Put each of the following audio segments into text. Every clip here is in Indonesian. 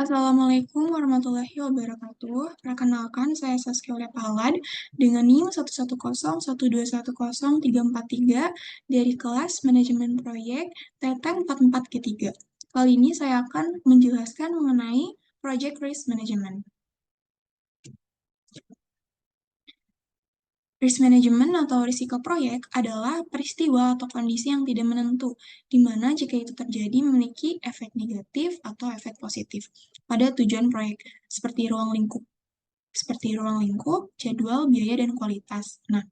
Assalamualaikum warahmatullahi wabarakatuh. Perkenalkan, saya Saskia Palad dengan NIM 110121034 dari kelas Manajemen Proyek TT 44G3. Kali ini saya akan menjelaskan mengenai Project Risk Management. Risk management atau risiko proyek adalah peristiwa atau kondisi yang tidak menentu, di mana jika itu terjadi memiliki efek negatif atau efek positif pada tujuan proyek, seperti ruang lingkup, jadwal, biaya, dan kualitas. Nah,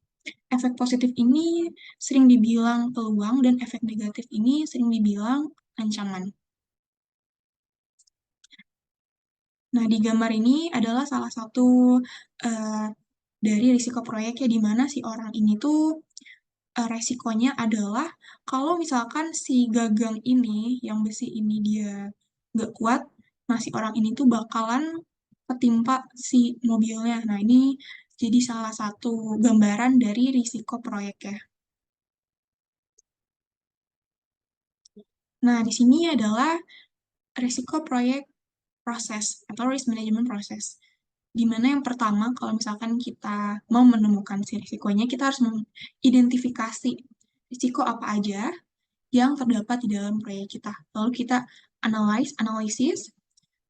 efek positif ini sering dibilang peluang dan efek negatif ini sering dibilang ancaman. Nah, di gambar ini adalah salah satu dari risiko proyek ya, di mana si orang ini tuh resikonya adalah kalau misalkan si gagang ini, yang besi ini dia nggak kuat, nah si orang ini tuh bakalan ketimpa si mobilnya. Nah, ini jadi salah satu gambaran dari risiko proyek ya. Nah, di sini adalah risiko proyek proses atau risk management proses. Di mana yang pertama, kalau misalkan kita mau menemukan si risikonya, kita harus mengidentifikasi risiko apa aja yang terdapat di dalam proyek kita. Lalu kita analisis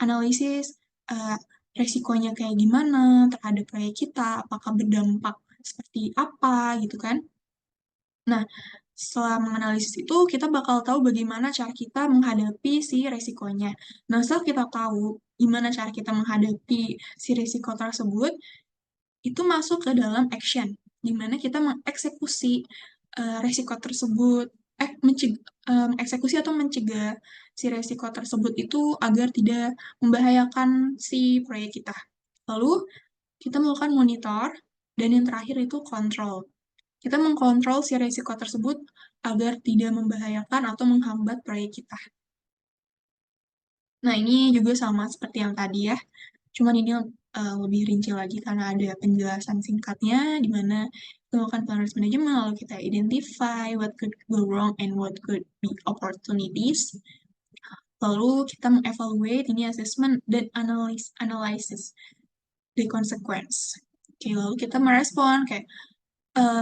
uh, resikonya kayak gimana terhadap proyek kita, apakah berdampak seperti apa gitu kan. Nah, setelah menganalisis itu, kita bakal tahu bagaimana cara kita menghadapi si resikonya. Nah, setelah kita tahu gimana cara kita menghadapi si resiko tersebut, itu masuk ke dalam action, di mana kita mengeksekusi resiko tersebut, eksekusi atau mencegah si resiko tersebut itu agar tidak membahayakan si proyek kita. Lalu, kita melakukan monitor, dan yang terakhir itu kontrol. Kita mengkontrol si resiko tersebut agar tidak membahayakan atau menghambat proyek kita. Nah, ini juga sama seperti yang tadi ya. Cuman ini lebih rinci lagi karena ada penjelasan singkatnya di mana kita melakukan plan risk management, lalu kita identify what could go wrong and what could be opportunities. Lalu kita mengevaluate ini assessment dan analysis the consequence. Oke, lalu kita merespon kayak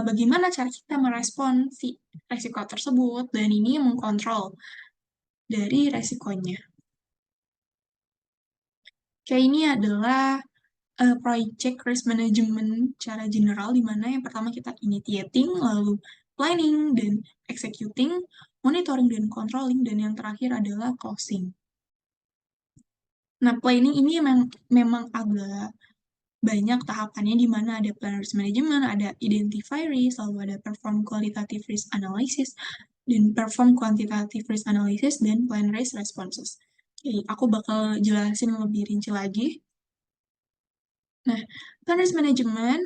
bagaimana cara kita merespon si resiko tersebut, dan ini mengkontrol dari resikonya. Kayak ini adalah project risk management secara general, di mana yang pertama kita initiating, lalu planning dan executing, monitoring dan controlling, dan yang terakhir adalah closing. Nah, planning ini memang agak banyak tahapannya, di mana ada plan risk management, ada identify risk, lalu ada perform qualitative risk analysis, dan perform quantitative risk analysis, dan plan risk responses. Oke, aku bakal jelasin lebih rinci lagi. Nah, plan risk management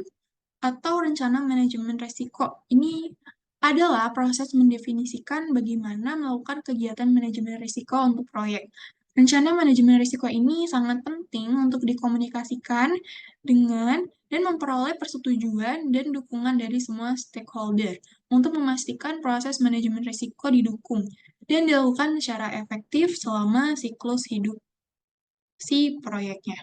atau rencana manajemen resiko ini adalah proses mendefinisikan bagaimana melakukan kegiatan manajemen risiko untuk proyek. Rencana manajemen risiko ini sangat penting untuk dikomunikasikan dengan dan memperoleh persetujuan dan dukungan dari semua stakeholder untuk memastikan proses manajemen risiko didukung dan dilakukan secara efektif selama siklus hidup si proyeknya.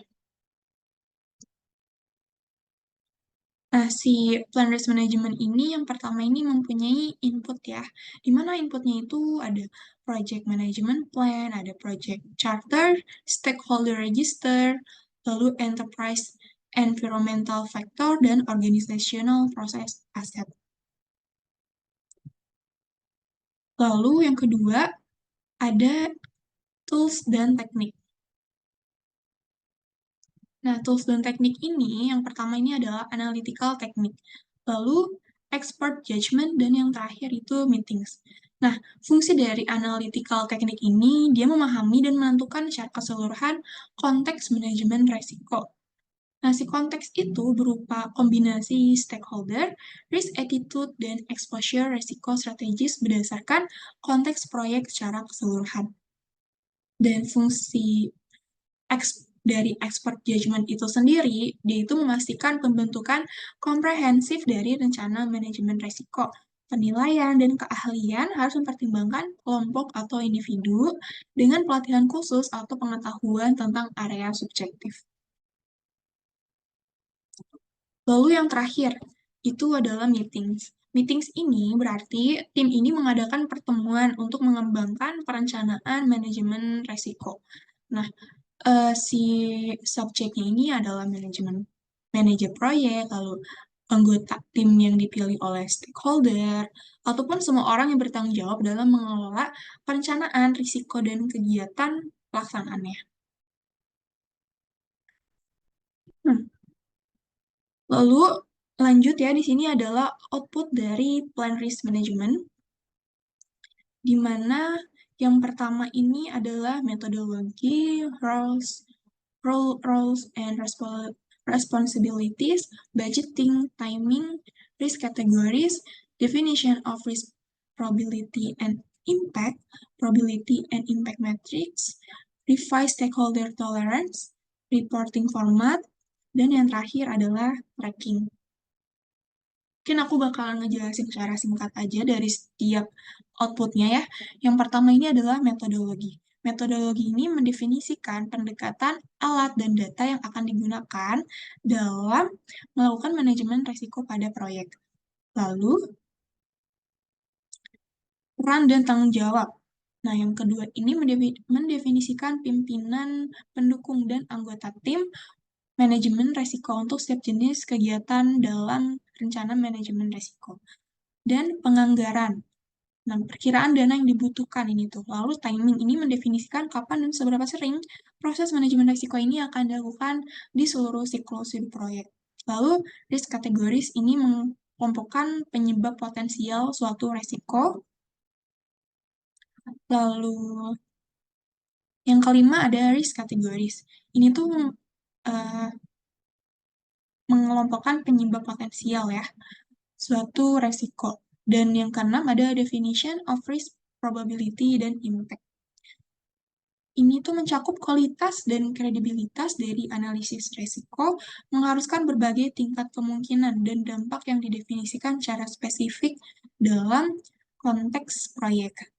Nah, si plan risk management ini yang pertama ini mempunyai input ya, di mana inputnya itu ada project management plan, ada project charter, stakeholder register, lalu enterprise environmental factor, dan organizational process asset. Lalu yang kedua, ada tools dan teknik. Nah, tools dan teknik ini, yang pertama ini adalah analytical technique, lalu expert judgment, dan yang terakhir itu meetings. Nah, fungsi dari analytical technique ini, dia memahami dan menentukan secara keseluruhan konteks manajemen resiko. Nah, si konteks itu berupa kombinasi stakeholder, risk attitude, dan exposure resiko strategis berdasarkan konteks proyek secara keseluruhan. Dan fungsi dari expert judgment itu sendiri, dia itu memastikan pembentukan komprehensif dari rencana manajemen resiko, Penilaian dan keahlian harus mempertimbangkan kelompok atau individu dengan pelatihan khusus atau pengetahuan tentang area subjektif. Lalu yang terakhir, itu adalah meetings. Meetings ini berarti tim ini mengadakan pertemuan untuk mengembangkan perencanaan manajemen resiko. Nah, si subjeknya ini adalah manajer proyek, lalu anggota tim yang dipilih oleh stakeholder, ataupun semua orang yang bertanggung jawab dalam mengelola perencanaan risiko dan kegiatan pelaksanaannya. Hmm. Lalu lanjut ya, di sini adalah output dari plan risk management, di mana yang pertama ini adalah metodologi, roles and responsibilities, budgeting, timing, risk categories, definition of risk probability and impact metrics, revise stakeholder tolerance, reporting format, dan yang terakhir adalah tracking. Mungkin aku bakalan ngejelasin secara singkat aja dari setiap outputnya ya. Yang pertama ini adalah metodologi. Metodologi ini mendefinisikan pendekatan alat dan data yang akan digunakan dalam melakukan manajemen risiko pada proyek. Lalu, peran dan tanggung jawab. Nah, yang kedua ini mendefinisikan pimpinan, pendukung, dan anggota tim manajemen risiko untuk setiap jenis kegiatan dalam rencana manajemen risiko. Dan penganggaran. Nah, perkiraan dana yang dibutuhkan ini tuh. Lalu timing ini mendefinisikan kapan dan seberapa sering proses manajemen risiko ini akan dilakukan di seluruh siklus hidup proyek. Lalu risk categories ini mengelompokkan penyebab potensial suatu risiko. Lalu yang kelima ada risk categories. Ini tuh mengelompokkan penyebab potensial ya, suatu resiko. Dan yang keenam ada definition of risk probability dan impact. Ini tuh mencakup kualitas dan kredibilitas dari analisis risiko, mengharuskan berbagai tingkat kemungkinan dan dampak yang didefinisikan secara spesifik dalam konteks proyek.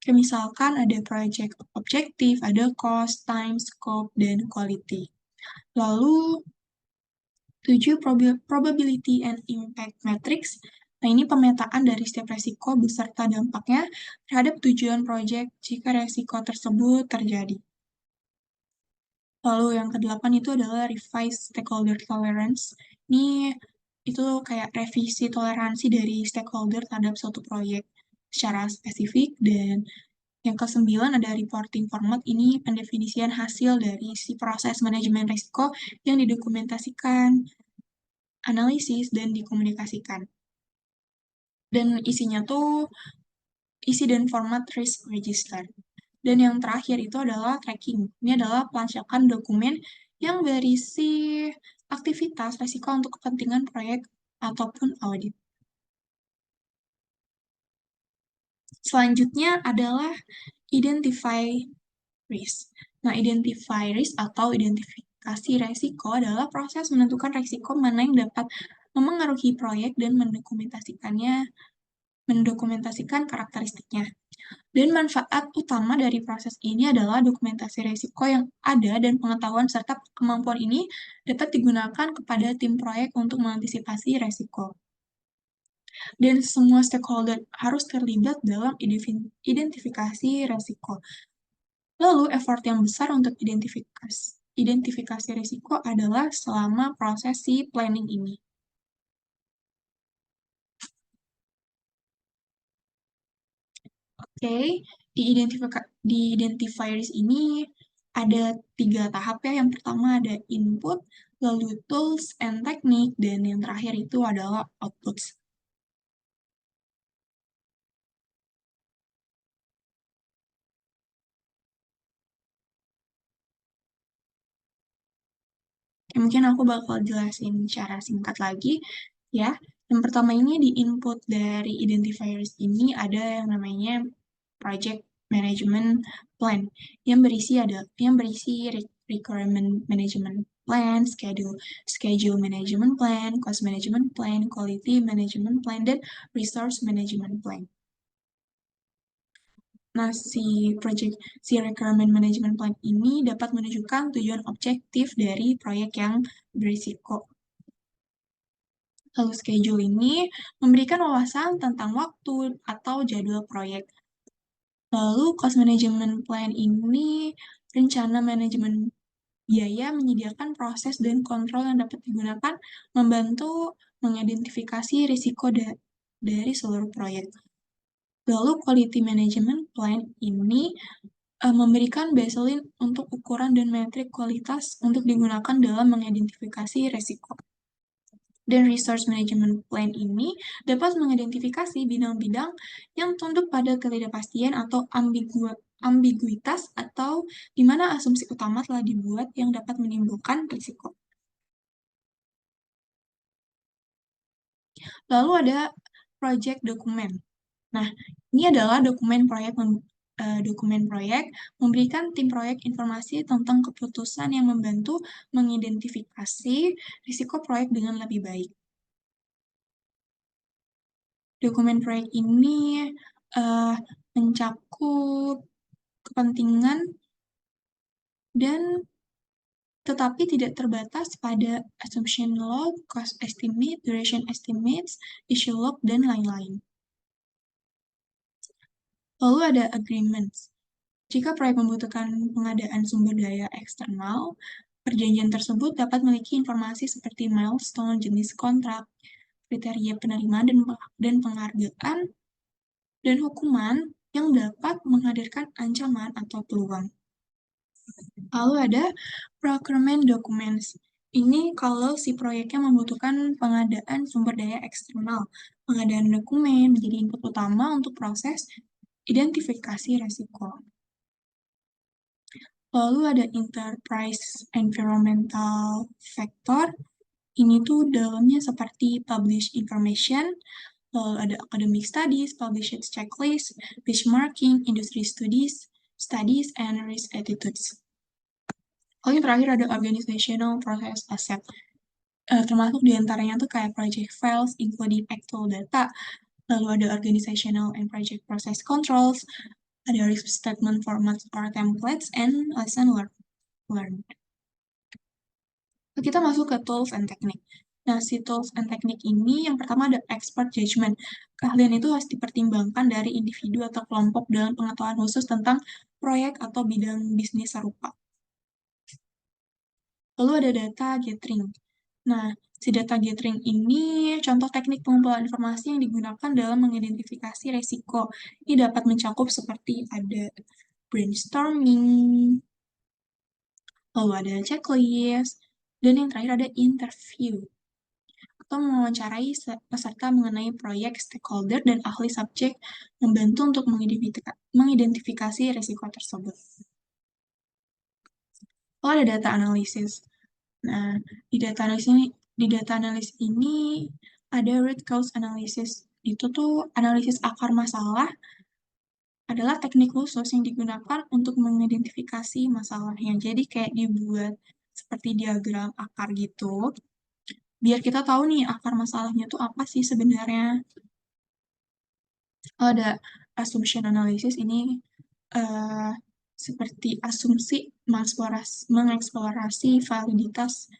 Kayak misalkan ada project objektif, ada cost, time, scope, dan quality. Lalu 7 probability and impact matrix. Nah, ini pemetaan dari setiap resiko beserta dampaknya terhadap tujuan proyek jika resiko tersebut terjadi. Lalu yang kedelapan itu adalah revise stakeholder tolerance. Ini itu kayak revisi toleransi dari stakeholder terhadap suatu proyek secara spesifik. Dan yang kesembilan ada reporting format. Ini pendefinisian hasil dari si proses manajemen risiko yang didokumentasikan, analisis, dan dikomunikasikan. Dan isinya tuh isi dan format risk register. Dan yang terakhir itu adalah tracking. Ini adalah pelacakan dokumen yang berisi aktivitas risiko untuk kepentingan proyek ataupun audit. Selanjutnya adalah identify risk. Nah, identify risk atau identifikasi risiko adalah proses menentukan risiko mana yang dapat memengaruhi proyek dan mendokumentasikan karakteristiknya. Dan manfaat utama dari proses ini adalah dokumentasi risiko yang ada dan pengetahuan serta kemampuan ini dapat digunakan kepada tim proyek untuk mengantisipasi risiko. Dan semua stakeholder harus terlibat dalam identifikasi risiko. Lalu, effort yang besar untuk identifikasi risiko adalah selama proses si planning ini. Oke, di identify risk ini ada 3 tahap ya. Yang pertama ada input, lalu tools and technique, dan yang terakhir itu adalah outputs. Mungkin aku bakal jelasin secara singkat lagi ya. Yang pertama ini di input dari identifiers ini ada yang namanya project management plan yang berisi requirement management plan, schedule management plan, cost management plan, quality management plan, dan resource management plan. Nah, si requirement management plan ini dapat menunjukkan tujuan objektif dari proyek yang berisiko. Lalu schedule ini memberikan wawasan tentang waktu atau jadwal proyek. Lalu cost management plan ini rencana manajemen biaya menyediakan proses dan kontrol yang dapat digunakan membantu mengidentifikasi risiko dari seluruh proyek. Lalu quality management plan ini memberikan baseline untuk ukuran dan metrik kualitas untuk digunakan dalam mengidentifikasi risiko. Dan resource management plan ini dapat mengidentifikasi bidang-bidang yang tunduk pada ketidakpastian atau ambiguitas atau di mana asumsi utama telah dibuat yang dapat menimbulkan risiko. Lalu ada project dokumen. Nah, ini adalah dokumen proyek memberikan tim proyek informasi tentang keputusan yang membantu mengidentifikasi risiko proyek dengan lebih baik. Dokumen proyek ini mencakup kepentingan dan tetapi tidak terbatas pada assumption log, cost estimate, duration estimates, issue log, dan lain-lain. Lalu ada agreements. Jika proyek membutuhkan pengadaan sumber daya eksternal, perjanjian tersebut dapat memiliki informasi seperti milestone, jenis kontrak, kriteria penerimaan dan penghargaan, dan hukuman yang dapat menghadirkan ancaman atau peluang. Lalu ada procurement documents. Ini kalau si proyeknya membutuhkan pengadaan sumber daya eksternal. Pengadaan dokumen menjadi input utama untuk proses identifikasi resiko. Lalu ada enterprise environmental factor. Ini tuh dalamnya seperti published information, lalu ada academic studies, published checklist, benchmarking, industry studies, and risk attitudes. Lalu yang terakhir ada organizational process asset. Termasuk diantaranya tuh kayak project files, including actual data, lalu ada organizational and project process controls, ada risk statement formats or templates, and lesson learned. Kita masuk ke tools and technique. Nah, si tools and technique ini yang pertama ada expert judgment. Keahlian itu harus dipertimbangkan dari individu atau kelompok dalam pengetahuan khusus tentang proyek atau bidang bisnis serupa. Lalu ada data gathering. Nah, si data gathering ini contoh teknik pengumpulan informasi yang digunakan dalam mengidentifikasi resiko. Ini dapat mencakup seperti ada brainstorming, lalu ada checklist, dan yang terakhir ada interview, atau mewawancarai peserta mengenai proyek, stakeholder, dan ahli subjek membantu untuk mengidentifikasi risiko tersebut. Lalu ada data analysis. Nah, di data analysis ini ada root cause analysis. Itu tuh analisis akar masalah adalah teknik khusus yang digunakan untuk mengidentifikasi masalahnya. Jadi kayak dibuat seperti diagram akar gitu, biar kita tahu nih akar masalahnya tuh apa sih sebenarnya. Ada assumption analysis ini seperti asumsi mengeksplorasi validitas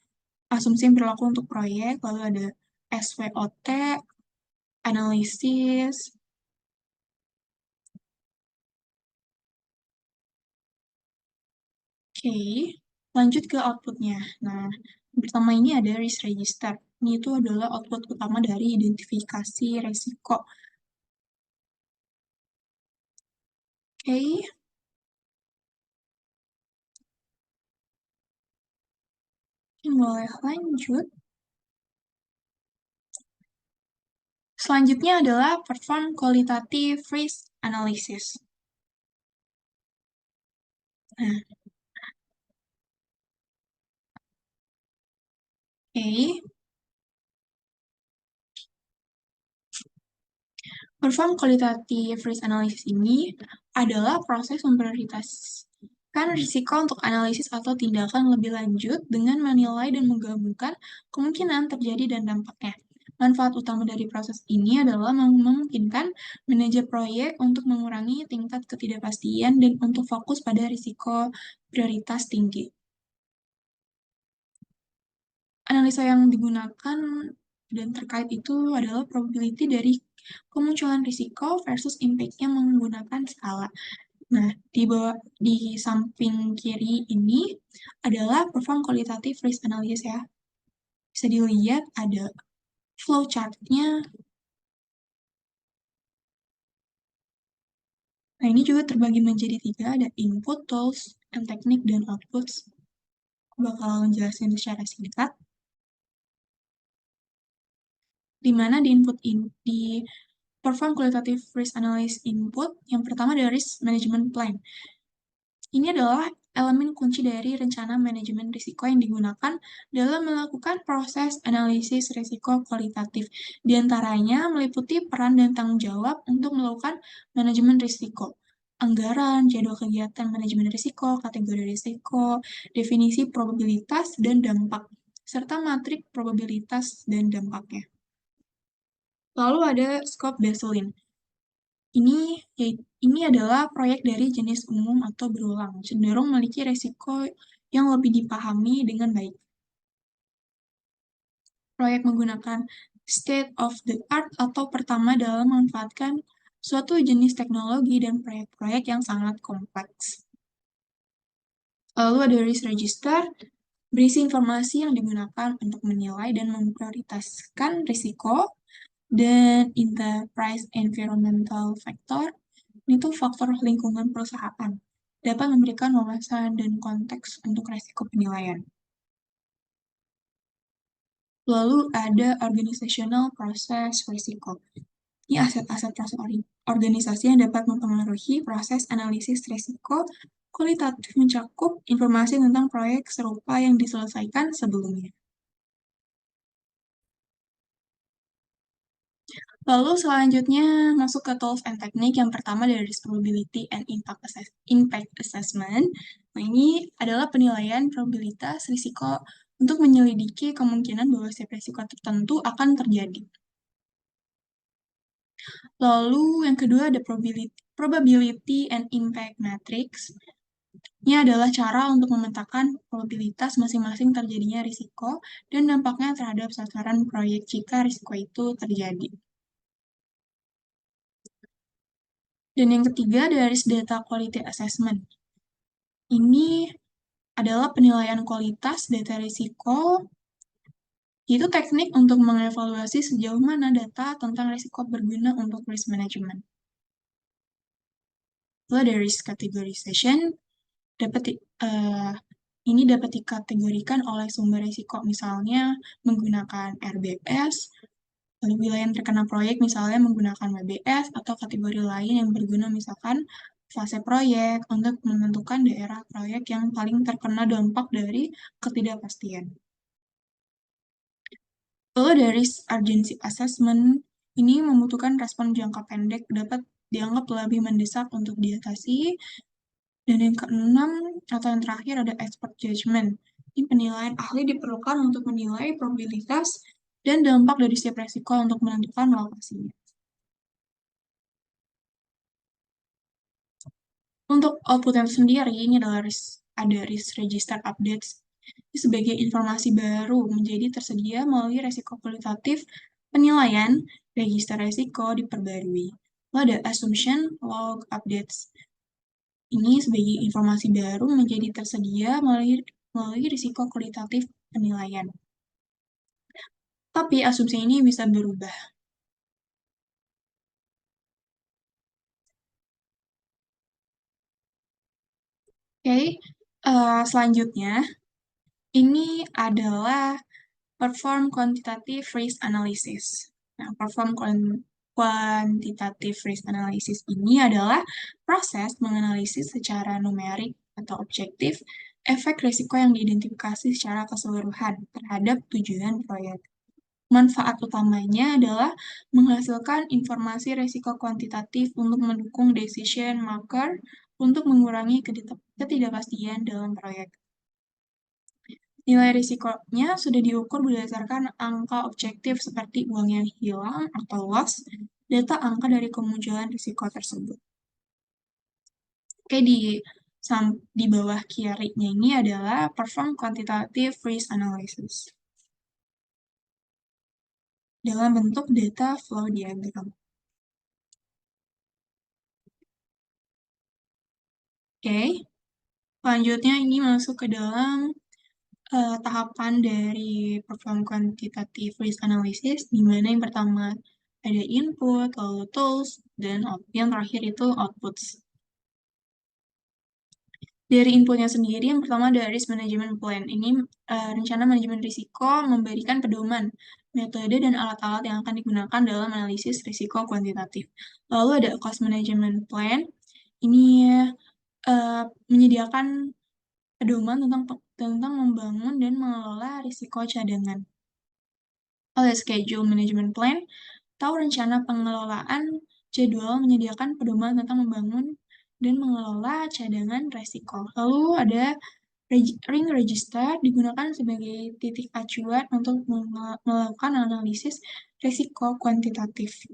asumsi yang berlaku untuk proyek, lalu ada SWOT, analisis. Oke, lanjut ke outputnya. Nah, yang pertama ini ada risk register. Ini itu adalah output utama dari identifikasi resiko. Oke. Boleh lanjut. Selanjutnya adalah perform qualitative risk analysis. Nah, oke. Perform qualitative risk analysis ini adalah proses Kan risiko untuk analisis atau tindakan lebih lanjut dengan menilai dan menggabungkan kemungkinan terjadi dan dampaknya. Manfaat utama dari proses ini adalah memungkinkan manajer proyek untuk mengurangi tingkat ketidakpastian dan untuk fokus pada risiko prioritas tinggi. Analisa yang digunakan dan terkait itu adalah probability dari kemunculan risiko versus impact-nya menggunakan skala. Nah, di samping kiri ini adalah perform qualitative risk analysis ya. Bisa dilihat ada flow chart-nya. Nah, ini juga terbagi menjadi 3, ada input, tools, and technique, dan outputs. Aku bakal jelasin secara singkat. Di mana di perform qualitative risk analysis input, yang pertama ada risk management plan. Ini adalah elemen kunci dari rencana manajemen risiko yang digunakan dalam melakukan proses analisis risiko kualitatif. Di antaranya meliputi peran dan tanggung jawab untuk melakukan manajemen risiko, anggaran, jadwal kegiatan manajemen risiko, kategori risiko, definisi probabilitas dan dampak, serta matrik probabilitas dan dampaknya. Lalu ada scope baseline. Ini adalah proyek dari jenis umum atau berulang, cenderung memiliki resiko yang lebih dipahami dengan baik. Proyek menggunakan state of the art atau pertama dalam memanfaatkan suatu jenis teknologi dan proyek-proyek yang sangat kompleks. Lalu ada risk register, berisi informasi yang digunakan untuk menilai dan memprioritaskan risiko, dan enterprise environmental factor, itu faktor lingkungan perusahaan, dapat memberikan wawasan dan konteks untuk resiko penilaian. Lalu ada organizational process risiko. Ini aset-aset proses organisasi yang dapat mempengaruhi proses analisis risiko kualitatif mencakup informasi tentang proyek serupa yang diselesaikan sebelumnya. Lalu selanjutnya masuk ke tools and technique. Yang pertama dari risk probability and impact assessment. Nah, ini adalah penilaian probabilitas risiko untuk menyelidiki kemungkinan bahwa setiap risiko tertentu akan terjadi. Lalu yang kedua ada probability and impact matrix. Ini adalah cara untuk memetakan probabilitas masing-masing terjadinya risiko dan dampaknya terhadap sasaran proyek jika risiko itu terjadi. Dan yang ketiga dari data quality assessment. Ini adalah penilaian kualitas data risiko, yaitu teknik untuk mengevaluasi sejauh mana data tentang risiko berguna untuk risk management. Lalu ada risk categorization, ini dapat dikategorikan oleh sumber risiko, misalnya menggunakan RBS, lalu wilayah yang terkena proyek misalnya menggunakan WBS, atau kategori lain yang berguna misalkan fase proyek untuk menentukan daerah proyek yang paling terkena dampak dari ketidakpastian. Lalu dari urgency assessment, ini membutuhkan respon jangka pendek dapat dianggap lebih mendesak untuk diatasi. Dan yang keenam, atau yang terakhir ada expert judgment. Ini penilaian ahli diperlukan untuk menilai probabilitas dan dampak dari setiap resiko untuk menentukan lokasinya. Untuk output yang sendiri, ini adalah ada risk register updates. Ini sebagai informasi baru menjadi tersedia melalui resiko kualitatif penilaian, register resiko diperbarui. Lalu ada assumption log updates. Ini sebagai informasi baru menjadi tersedia melalui risiko kualitatif penilaian. Tapi asumsi ini bisa berubah. Oke, selanjutnya ini adalah perform quantitative risk analysis. Nah, perform quantitative risk analysis ini adalah proses menganalisis secara numerik atau objektif efek risiko yang diidentifikasi secara keseluruhan terhadap tujuan proyek. Manfaat utamanya adalah menghasilkan informasi resiko kuantitatif untuk mendukung decision maker untuk mengurangi ketidakpastian dalam proyek. Nilai risikonya sudah diukur berdasarkan angka objektif seperti uang yang hilang atau loss, data angka dari kemunculan risiko tersebut. Oke, di bawah kirinya ini adalah perform quantitative risk analysis dalam bentuk data flow diagram. Oke, selanjutnya ini masuk ke dalam tahapan dari perform quantitative risk analysis, di mana yang pertama ada input, lalu tools, dan yang terakhir itu outputs. Dari inputnya sendiri, yang pertama ada risk management plan. Ini rencana manajemen risiko memberikan pedoman, metode, dan alat-alat yang akan digunakan dalam analisis risiko kuantitatif. Lalu ada cost management plan. Ini menyediakan pedoman tentang membangun dan mengelola risiko cadangan. Oleh schedule management plan, tahu rencana pengelolaan jadwal menyediakan pedoman tentang membangun dan mengelola cadangan resiko. Lalu ada ring register digunakan sebagai titik acuan untuk melakukan analisis risiko kuantitatif.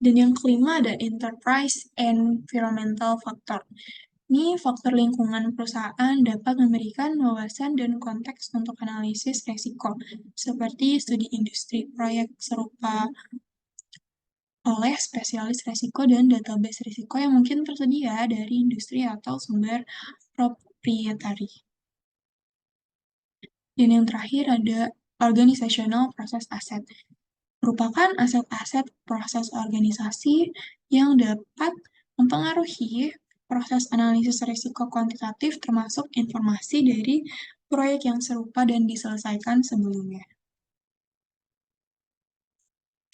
Dan yang kelima ada enterprise environmental factor. Ini faktor lingkungan perusahaan dapat memberikan wawasan dan konteks untuk analisis risiko, seperti studi industri proyek serupa oleh spesialis risiko dan database risiko yang mungkin tersedia dari industri atau sumber proprietari. Dan yang terakhir ada organizational proses aset. Merupakan aset-aset proses organisasi yang dapat mempengaruhi proses analisis risiko kuantitatif termasuk informasi dari proyek yang serupa dan diselesaikan sebelumnya.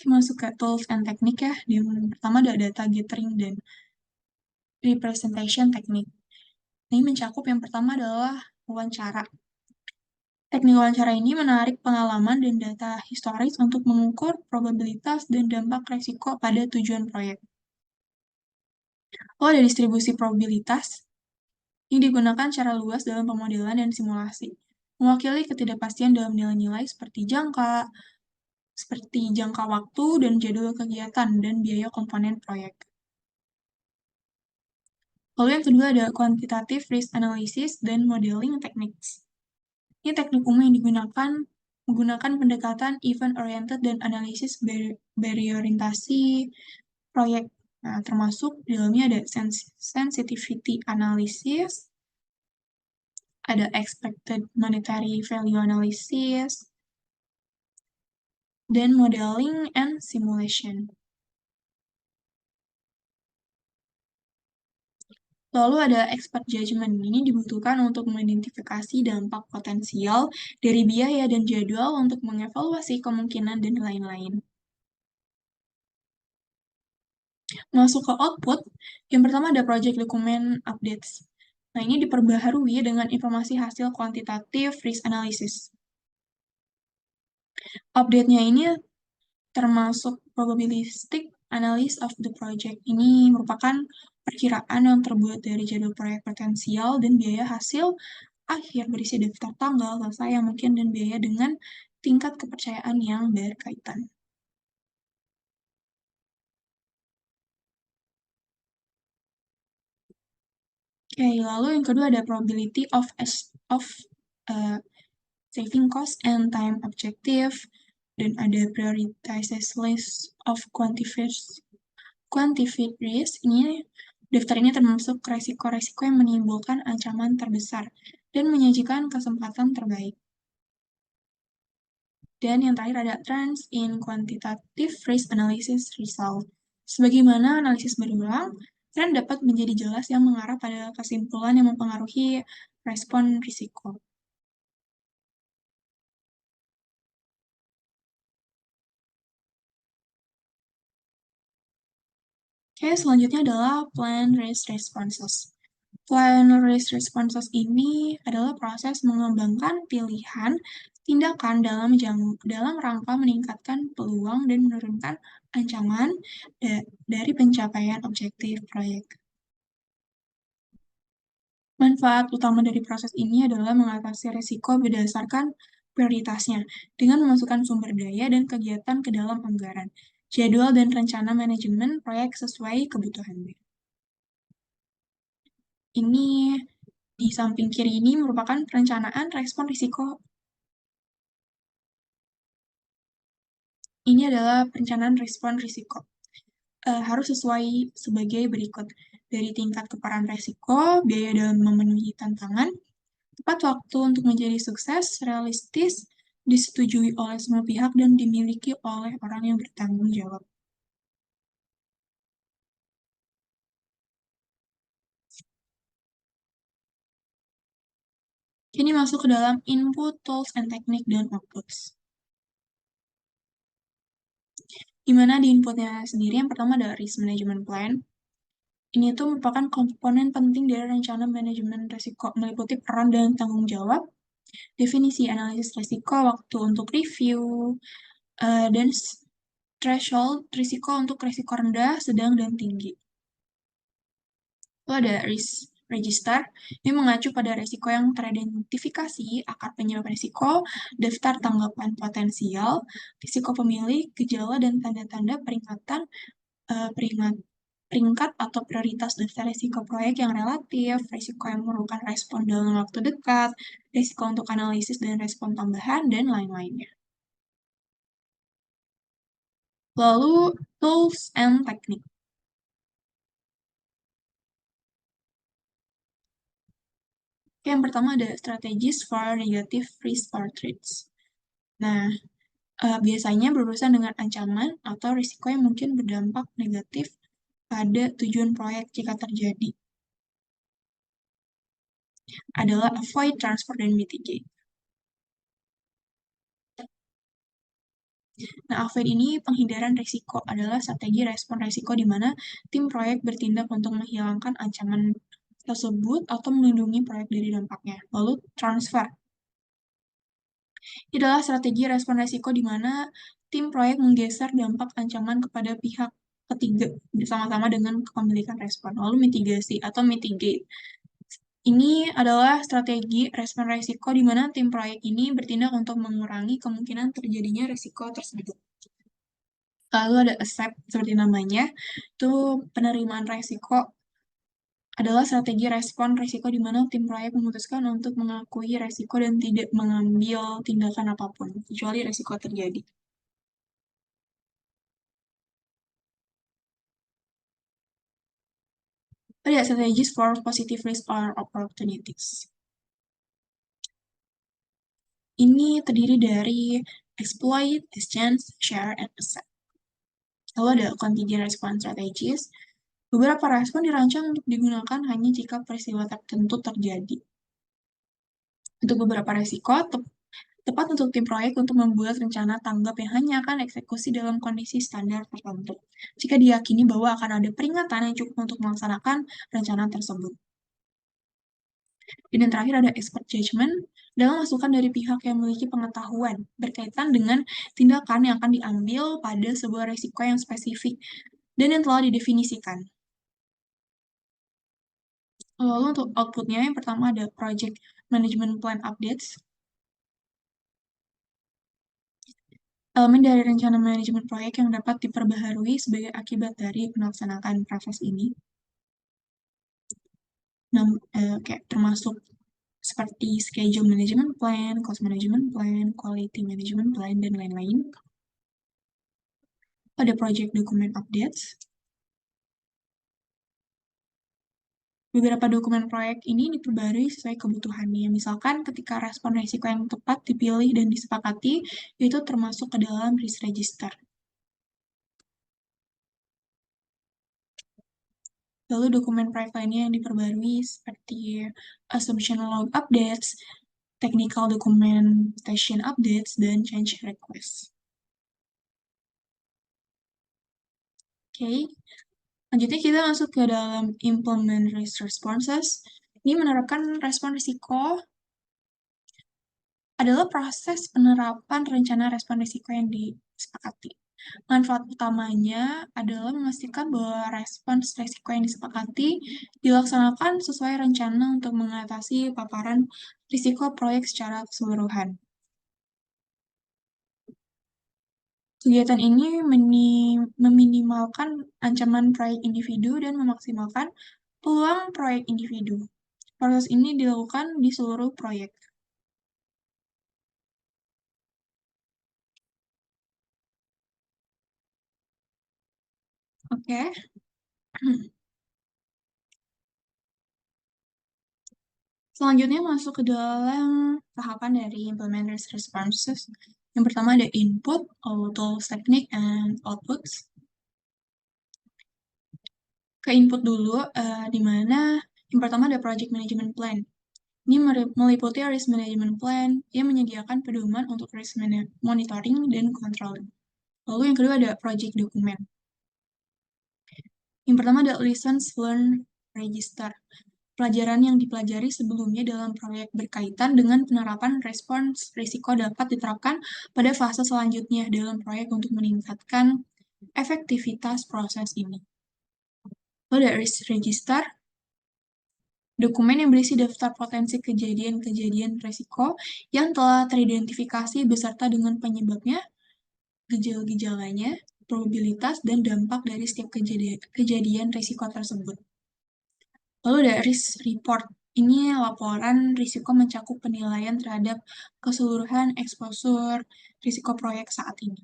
Masuk ke tools and teknik ya. Yang pertama ada data gathering dan representation teknik. Ini mencakup yang pertama adalah wawancara. Teknik wawancara ini menarik pengalaman dan data historis untuk mengukur probabilitas dan dampak risiko pada tujuan proyek. Lalu ada distribusi probabilitas. Ini digunakan secara luas dalam pemodelan dan simulasi, mewakili ketidakpastian dalam nilai-nilai seperti jangka waktu dan jadwal kegiatan dan biaya komponen proyek. Lalu yang kedua ada quantitative risk analysis dan modeling techniques. Ini teknik umum yang menggunakan pendekatan event-oriented dan analisis berorientasi proyek. Nah, termasuk di dalamnya ada sensitivity analysis, ada expected monetary value analysis, dan modeling and simulation. Lalu ada expert judgment. Ini dibutuhkan untuk mengidentifikasi dampak potensial dari biaya dan jadwal untuk mengevaluasi kemungkinan dan lain-lain. Masuk ke output, yang pertama ada project document updates. Nah, ini diperbaharui dengan informasi hasil kuantitatif risk analysis. Update-nya ini termasuk probabilistic analysis of the project. Ini merupakan perkiraan yang terbuat dari jadwal proyek potensial dan biaya hasil akhir berisi daftar tanggal, selesai yang mungkin, dan biaya dengan tingkat kepercayaan yang berkaitan. Oke, lalu yang kedua ada probability of saving cost and time objective, dan ada prioritized list of quantified risk. Daftar ini termasuk resiko-resiko yang menimbulkan ancaman terbesar dan menyajikan kesempatan terbaik. Dan yang terakhir ada trends in quantitative risk analysis result. Sebagaimana analisis berulang, tren dapat menjadi jelas yang mengarah pada kesimpulan yang mempengaruhi respon risiko. Oke, selanjutnya adalah plan risk responses. Plan risk responses ini adalah proses mengembangkan pilihan tindakan dalam rangka meningkatkan peluang dan menurunkan ancaman dari pencapaian objektif proyek. Manfaat utama dari proses ini adalah mengatasi risiko berdasarkan prioritasnya dengan memasukkan sumber daya dan kegiatan ke dalam anggaran, jadwal dan rencana manajemen proyek sesuai kebutuhannya. Ini di samping kiri ini merupakan perencanaan respon risiko. Ini adalah perencanaan respon risiko. Harus sesuai sebagai berikut. Dari tingkat keparahan risiko, biaya dalam memenuhi tantangan, tepat waktu untuk menjadi sukses, realistis, disetujui oleh semua pihak, dan dimiliki oleh orang yang bertanggung jawab. Ini masuk ke dalam input, tools, and technique, dan outputs. Di mana di inputnya sendiri, yang pertama ada risk management plan. Ini tuh merupakan komponen penting dari rencana manajemen risiko, meliputi peran dan tanggung jawab, definisi analisis risiko, waktu untuk review, dan threshold risiko untuk risiko rendah, sedang, dan tinggi. Lalu ada risk register, ini mengacu pada risiko yang teridentifikasi, akar penyebab risiko, daftar tanggapan potensial, risiko pemilik, gejala, dan tanda-tanda peringkat atau prioritas daftar risiko proyek yang relatif, risiko yang memerlukan respon dalam waktu dekat, risiko untuk analisis dan respon tambahan, dan lain-lainnya. Lalu, tools and technique. Yang pertama ada strategies for negative risk or threats. Nah, biasanya berurusan dengan ancaman atau risiko yang mungkin berdampak negatif pada tujuan proyek jika terjadi. Adalah avoid, transfer, dan mitigate. Nah, avoid ini penghindaran risiko adalah strategi respon risiko di mana tim proyek bertindak untuk menghilangkan ancaman tersebut atau melindungi proyek dari dampaknya. Lalu transfer. Ini adalah strategi respon risiko di mana tim proyek menggeser dampak ancaman kepada pihak ketiga bersama-sama dengan kepemilikan respon. Lalu mitigasi atau mitigate. Ini adalah strategi respon risiko di mana tim proyek ini bertindak untuk mengurangi kemungkinan terjadinya risiko tersebut. Lalu ada accept, seperti namanya, itu penerimaan risiko adalah strategi respon risiko di mana tim proyek memutuskan untuk mengakui risiko dan tidak mengambil tindakan apapun, kecuali risiko terjadi. Ada strategies for positive risk or opportunities. Ini terdiri dari exploit, exchange, share, and accept. Lalu ada contingent response strategies. Beberapa respon dirancang untuk digunakan hanya jika peristiwa tertentu terjadi. Untuk beberapa resiko, tepat untuk tim proyek untuk membuat rencana tanggap yang hanya akan eksekusi dalam kondisi standar tertentu, jika diyakini bahwa akan ada peringatan yang cukup untuk melaksanakan rencana tersebut. Dan yang terakhir ada expert judgment, dalam masukan dari pihak yang memiliki pengetahuan berkaitan dengan tindakan yang akan diambil pada sebuah risiko yang spesifik dan yang telah didefinisikan. Lalu untuk outputnya, yang pertama ada project management plan updates. Elemen dari rencana manajemen proyek yang dapat diperbaharui sebagai akibat dari melaksanakan proses ini. Kayak termasuk seperti schedule management plan, cost management plan, quality management plan, dan lain-lain. Ada project document updates. Beberapa dokumen proyek ini diperbarui sesuai kebutuhannya. Misalkan ketika respon risiko yang tepat dipilih dan disepakati, itu termasuk ke dalam risk register. Lalu dokumen proyek lainnya yang diperbarui seperti assumption log updates, technical documentation updates, dan change request. Oke, Selanjutnya kita masuk ke dalam implement risk responses. Ini menerapkan respon risiko adalah proses penerapan rencana respon risiko yang disepakati. Manfaat utamanya adalah memastikan bahwa respons risiko yang disepakati dilaksanakan sesuai rencana untuk mengatasi paparan risiko proyek secara keseluruhan. Kegiatan ini meminimalkan ancaman proyek individu dan memaksimalkan peluang proyek individu. Proses ini dilakukan di seluruh proyek. Oke. Selanjutnya masuk ke dalam tahapan dari implement risk responses. Yang pertama ada input, tools, technique, and outputs. Ke input dulu, di mana yang pertama ada project management plan. Ini meliputi risk management plan yang menyediakan pedoman untuk risk monitoring dan controlling. Lalu yang kedua ada project document. Yang pertama ada lessons learned register. Pelajaran yang dipelajari sebelumnya dalam proyek berkaitan dengan penerapan respons risiko dapat diterapkan pada fase selanjutnya dalam proyek untuk meningkatkan efektivitas proses ini. Lalu ada risk register, dokumen yang berisi daftar potensi kejadian-kejadian risiko yang telah teridentifikasi beserta dengan penyebabnya, gejala-gejalanya, probabilitas, dan dampak dari setiap kejadian risiko tersebut. Lalu ada risk report. Ini laporan risiko mencakup penilaian terhadap keseluruhan eksposur risiko proyek saat ini.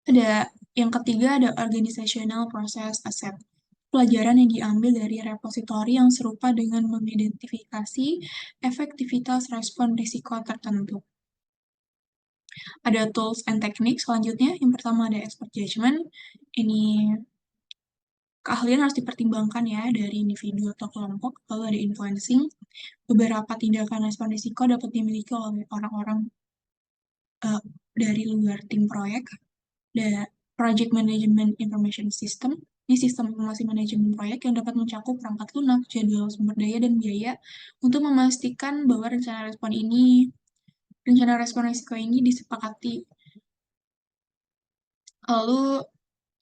Ada yang ketiga ada organizational process asset. Pelajaran yang diambil dari repositori yang serupa dengan mengidentifikasi efektivitas respon risiko tertentu. Ada tools and techniques selanjutnya. Yang pertama ada expert judgment. Ini keahlian harus dipertimbangkan ya dari individu atau kelompok. Lalu ada influencing. Beberapa tindakan respon risiko dapat dimiliki oleh orang-orang dari luar tim proyek. Ada project management information system. Ini sistem informasi manajemen proyek yang dapat mencakup perangkat lunak, jadwal sumber daya, dan biaya untuk memastikan bahwa rencana respon risiko ini disepakati. Lalu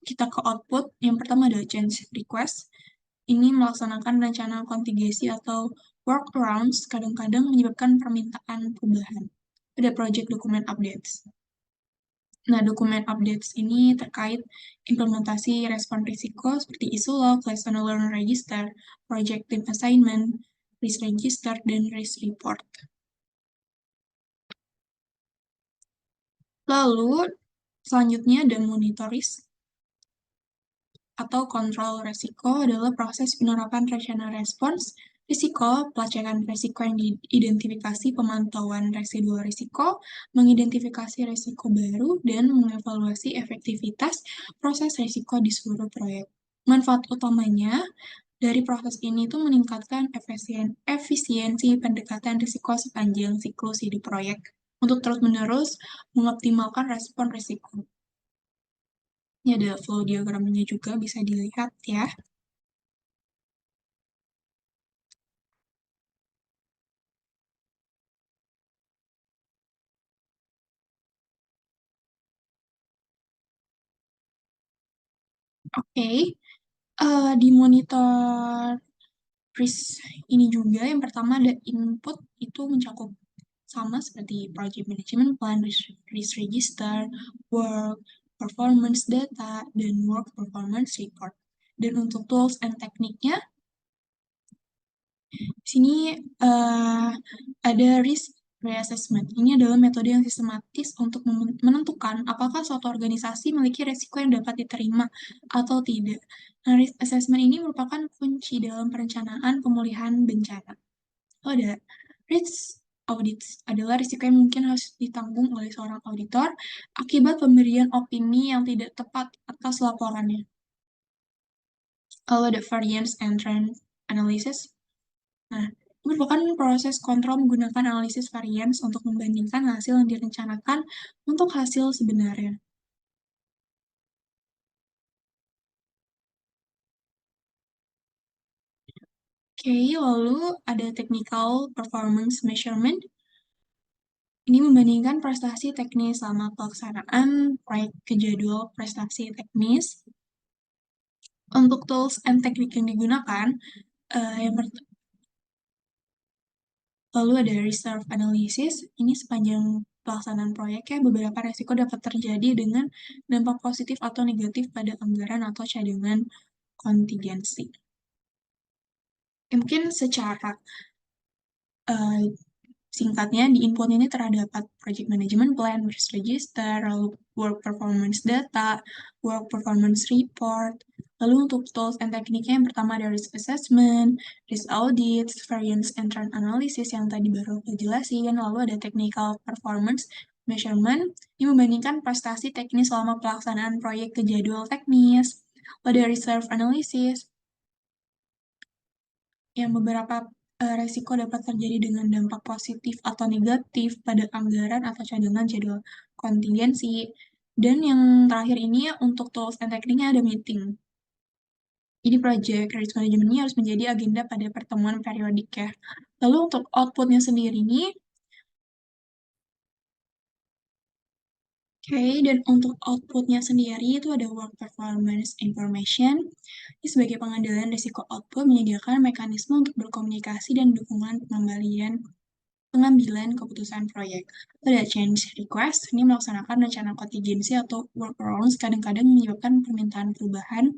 kita ke output. Yang pertama ada change request. Ini melaksanakan rencana kontingesi atau workarounds kadang-kadang menyebabkan permintaan perubahan. Ada project document updates. Nah, dokumen updates ini terkait implementasi respon risiko seperti isu log, lesson learned register, project team assignment, risk register, dan risk report. Lalu, selanjutnya ada monitor risk atau kontrol risiko adalah proses penerapan rencana respons risiko, pelacakan risiko yang diidentifikasi, pemantauan residual risiko, mengidentifikasi risiko baru, dan mengevaluasi efektivitas proses risiko di seluruh proyek. Manfaat utamanya dari proses ini itu meningkatkan efisiensi pendekatan risiko sepanjang siklus hidup proyek untuk terus-menerus mengoptimalkan respon risiko. Ini ada flow diagramnya juga bisa dilihat ya. Oke, di monitor risk ini juga yang pertama ada input itu mencakup sama seperti project management plan, risk register, work performance data, dan work performance report. Dan untuk tools and tekniknya, di sini ada risk reassessment. Ini adalah metode yang sistematis untuk menentukan apakah suatu organisasi memiliki risiko yang dapat diterima atau tidak. Nah, risk assessment ini merupakan kunci dalam perencanaan pemulihan bencana. Ada risk audits adalah risiko yang mungkin harus ditanggung oleh seorang auditor akibat pemberian opini yang tidak tepat atas laporannya. Lalu ada variance and trend analysis. Nah, ini merupakan proses kontrol menggunakan analisis variance untuk membandingkan hasil yang direncanakan untuk hasil sebenarnya. Oke, lalu ada technical performance measurement. Ini membandingkan prestasi teknis selama pelaksanaan proyek ke jadwal prestasi teknis. Untuk tools and teknik yang digunakan, yang lalu ada reserve analysis. Ini sepanjang pelaksanaan proyek ya, beberapa resiko dapat terjadi dengan dampak positif atau negatif pada anggaran atau cadangan kontingensi. Mungkin secara singkatnya, di input ini terdapat project management plan, risk register, lalu work performance data, work performance report. Lalu untuk tools and tekniknya yang pertama ada risk assessment, risk audit, variance and trend analysis yang tadi baru aku jelasin, lalu ada technical performance measurement yang membandingkan prestasi teknis selama pelaksanaan proyek ke jadwal teknis. Lalu ada reserve analysis yang beberapa resiko dapat terjadi dengan dampak positif atau negatif pada anggaran atau cadangan jadwal kontingensi. Dan yang terakhir ini untuk tools and tekniknya ada meeting. Jadi project risk management ini harus menjadi agenda pada pertemuan periodik ya. Lalu untuk outputnya sendiri ini, oke, dan untuk outputnya sendiri itu ada work performance information. Ini sebagai pengendalian risiko output menyediakan mekanisme untuk berkomunikasi dan dukungan pengambilan keputusan proyek. Ada change request, ini melaksanakan rencana kontingensi atau workarounds, kadang-kadang menyebabkan permintaan perubahan.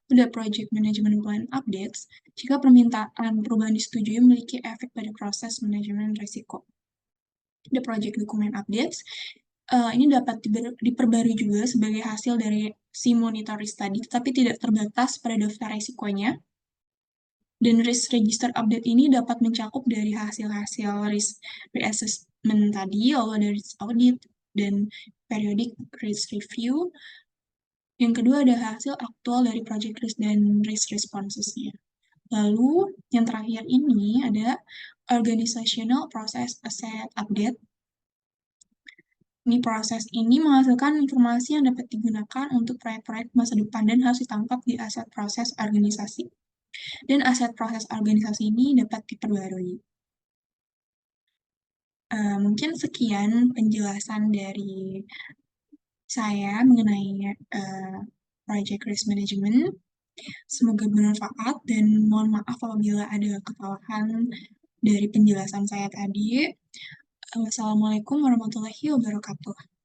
Ada project management plan updates, jika permintaan perubahan disetujui memiliki efek pada proses manajemen risiko. Ada project document updates, ini dapat diperbarui juga sebagai hasil dari si monitoring study, tetapi tidak terbatas pada daftar risikonya. Dan risk register update ini dapat mencakup dari hasil-hasil risk reassessment tadi, lalu ada risk audit dan periodic risk review. Yang kedua ada hasil aktual dari project risk dan risk responses-nya. Lalu yang terakhir ini ada organizational process asset update. Ini proses ini menghasilkan informasi yang dapat digunakan untuk proyek-proyek masa depan dan harus ditangkap di aset proses organisasi. Dan aset proses organisasi ini dapat diperbarui. Mungkin sekian penjelasan dari saya mengenai project risk management. Semoga bermanfaat dan mohon maaf apabila ada kesalahan dari penjelasan saya tadi. Wassalamualaikum warahmatullahi wabarakatuh.